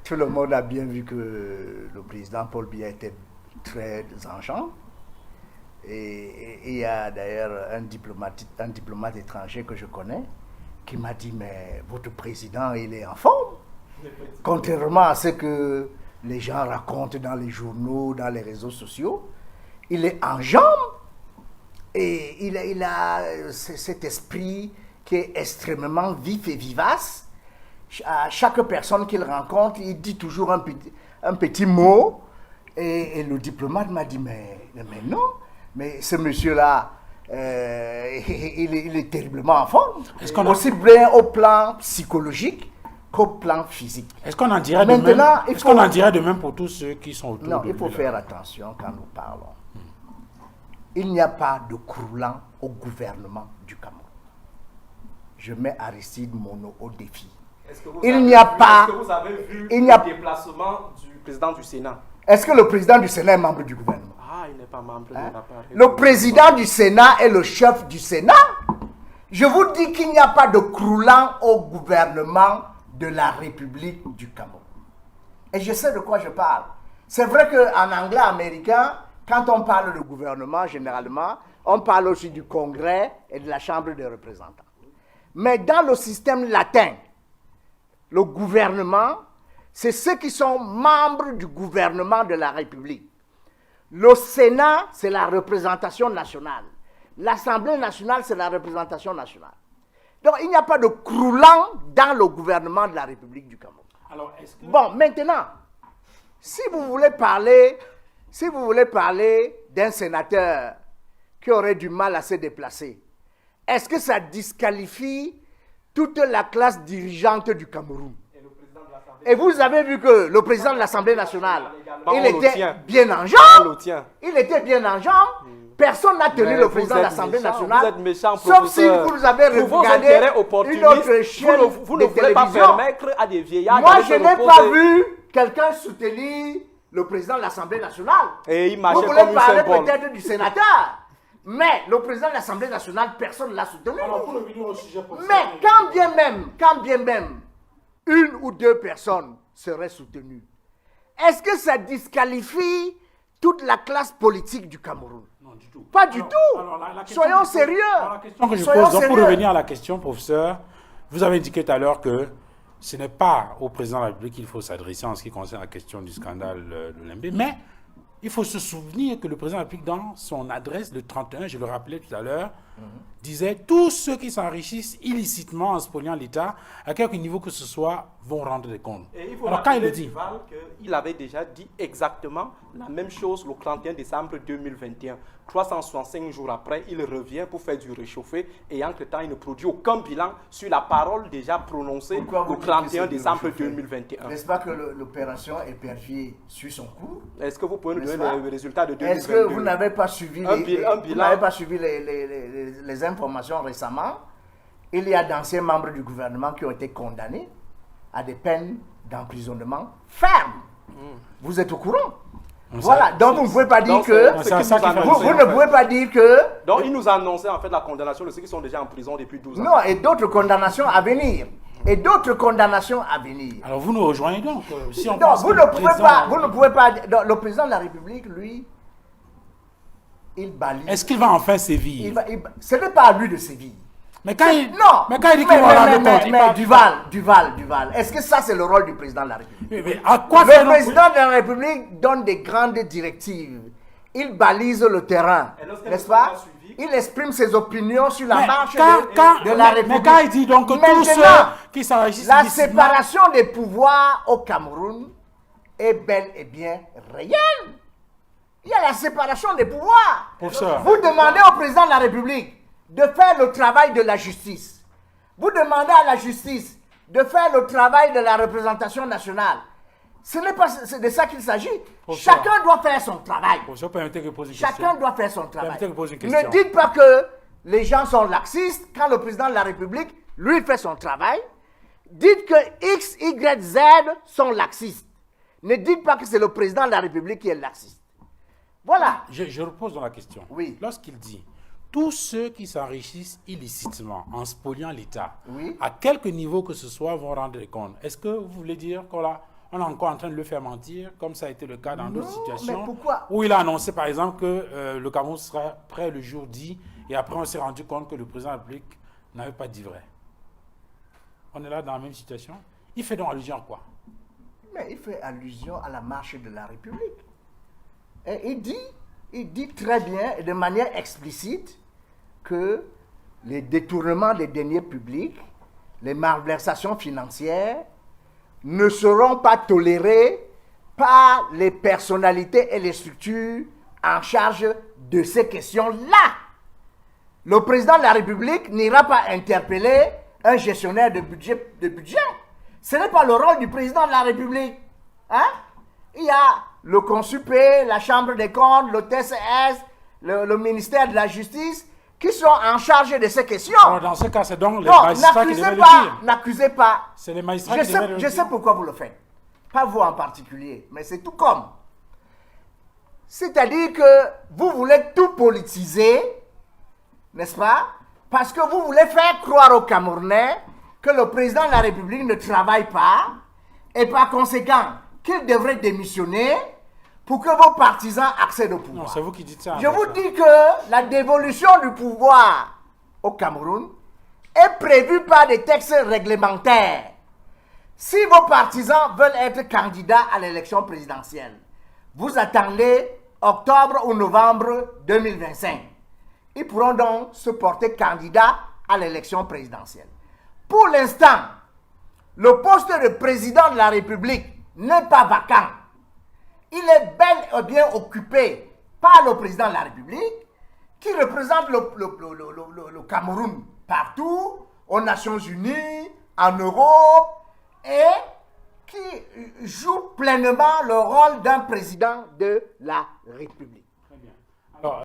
Tout le monde a bien vu que le président Paul Biya était très enchant. Et il y a d'ailleurs un diplomate étranger que je connais qui m'a dit, mais votre président, il est en forme. Contrairement à ce que les gens racontent dans les journaux, dans les réseaux sociaux, il est en jambes et il a cet esprit qui est extrêmement vif et vivace. À chaque personne qu'il rencontre, il dit toujours un petit mot. Et le diplomate m'a dit, mais non, mais ce monsieur-là, il est terriblement en forme. Aussi bien au plan psychologique qu'au plan physique. Est-ce qu'on en dirait de même pour tous ceux qui sont autour de lui? Non, il faut faire attention quand nous parlons. Il n'y a pas de croulant au gouvernement du Cameroun. Je mets Aristide Mono au défi. Est-ce que vous avez vu le déplacement du président du Sénat? Est-ce que le président du Sénat est membre du gouvernement? Ah, il n'est pas membre de l'appareil. Le président du Sénat est le chef du Sénat. Je vous dis qu'il n'y a pas de croulant au gouvernement de la République du Cameroun. Et je sais de quoi je parle. C'est vrai qu'en anglais américain, quand on parle de gouvernement, généralement, on parle aussi du Congrès et de la Chambre des représentants. Mais dans le système latin, le gouvernement, c'est ceux qui sont membres du gouvernement de la République. Le Sénat, c'est la représentation nationale. L'Assemblée nationale, c'est la représentation nationale. Donc, il n'y a pas de croulant dans le gouvernement de la République du Cameroun. Alors, bon, maintenant, si vous voulez parler d'un sénateur qui aurait du mal à se déplacer, est-ce que ça disqualifie toute la classe dirigeante du Cameroun? Et vous avez vu que le président de l'Assemblée nationale, il était bien en jambes. Il était bien en jambes. Personne n'a tenu le président de l'Assemblée nationale. Vous êtes méchant, sauf si vous avez regardé une autre chaîne vous ne voulez pas permettre à des vieillards. Moi, je n'ai pas vu quelqu'un soutenir le président de l'Assemblée nationale. Et il marchait vous voulez parler peut-être du sénateur. Mais le président de l'Assemblée nationale, personne ne l'a soutenu. Mais quand bien même, une ou deux personnes seraient soutenues, est-ce que ça disqualifie toute la classe politique du Cameroun? Non, du tout. Pas du tout. Soyons sérieux. La question que je pose, donc, pour revenir à la question, professeur, vous avez indiqué tout à l'heure que ce n'est pas au président de la République qu'il faut s'adresser en ce qui concerne la question du scandale de Lembe, mais il faut se souvenir que le président de la République, dans son adresse le 31, je le rappelais tout à l'heure, disait « Tous ceux qui s'enrichissent illicitement en spoliant l'État, à quelque niveau que ce soit, vont rendre des comptes. » Alors quand il le dit, il avait déjà dit exactement la même chose le 31 décembre 2021. 365 jours après, il revient pour faire du réchauffé et entre-temps, il ne produit aucun bilan sur la parole déjà prononcée le 31 décembre 2021. N'est-ce pas que l'opération Épervier suit son cours? Est-ce que vous pouvez nous donner le résultat de 2022? Est-ce que vous n'avez pas suivi les informations récemment? Il y a d'anciens membres du gouvernement qui ont été condamnés à des peines d'emprisonnement fermes. Vous êtes au courant? Voilà, donc vous ne pouvez pas dire que... Vous ne pouvez pas dire que... Donc il nous a annoncé en fait la condamnation de ceux qui sont déjà en prison depuis 12 ans. Non, et d'autres condamnations à venir. Et d'autres condamnations à venir. Alors vous nous rejoignez donc si on non, vous ne pouvez pas... Donc, le président de la République, lui, il balise... Est-ce qu'il va enfin sévir? Ce n'est pas à lui de sévir. Mais quand il dit qu'il va rendre compte... Mais Duval, est-ce que ça c'est le rôle du président de la République? Mais à quoi le président de la République donne des grandes directives. Il balise le terrain, n'est-ce pas? Il exprime ses opinions sur la marche de la République. Mais quand il dit donc que tous ceux qui s'enrichissent la séparation des pouvoirs au Cameroun est bel et bien réelle. Il y a la séparation des pouvoirs. Professeur. Vous demandez au président de la République de faire le travail de la justice. Vous demandez à la justice de faire le travail de la représentation nationale. Ce n'est pas de ça qu'il s'agit. Chacun doit faire son travail. Chacun doit faire son travail. Ne dites pas que les gens sont laxistes quand le président de la République, lui, fait son travail. Dites que X, Y, Z sont laxistes. Ne dites pas que c'est le président de la République qui est laxiste. Voilà. Je repose dans la question. Oui. Lorsqu'il dit tous ceux qui s'enrichissent illicitement en spoliant l'État, oui, à quelque niveau que ce soit, vont rendre des comptes. Est-ce que vous voulez dire on est encore en train de le faire mentir, comme ça a été le cas dans d'autres situations, mais pourquoi? Où il a annoncé par exemple que le Cameroun sera prêt le jour dit, et après on s'est rendu compte que le président de la République n'avait pas dit vrai. On est là dans la même situation. Il fait donc allusion à quoi? Mais il fait allusion à la marche de la République. Et il dit très bien et de manière explicite que les détournements des deniers publics, les malversations financières ne seront pas tolérés par les personnalités et les structures en charge de ces questions-là. Le président de la République n'ira pas interpeller un gestionnaire de budget. Ce n'est pas le rôle du président de la République. Hein? Il y a le Consupé, la Chambre des comptes, le TCS, le ministère de la Justice, qui sont en charge de ces questions. Alors dans ce cas, c'est donc les magistrats qui devaient le dire. N'accusez pas. C'est les magistrats qui devaient le dire. Je sais pourquoi vous le faites. Pas vous en particulier, mais c'est tout comme. C'est-à-dire que vous voulez tout politiser, n'est-ce pas? Parce que vous voulez faire croire aux Camerounais que le président de la République ne travaille pas et par conséquent qu'il devrait démissionner pour que vos partisans accèdent au pouvoir. Non, c'est vous qui dites ça. Je vous dis que la dévolution du pouvoir au Cameroun est prévue par des textes réglementaires. Si vos partisans veulent être candidats à l'élection présidentielle, vous attendez octobre ou novembre 2025. Ils pourront donc se porter candidats à l'élection présidentielle. Pour l'instant, le poste de président de la République n'est pas vacant. Il est bel et bien occupé par le président de la République qui représente le Cameroun partout, aux Nations Unies, en Europe, et qui joue pleinement le rôle d'un président de la République. Très bien. Alors,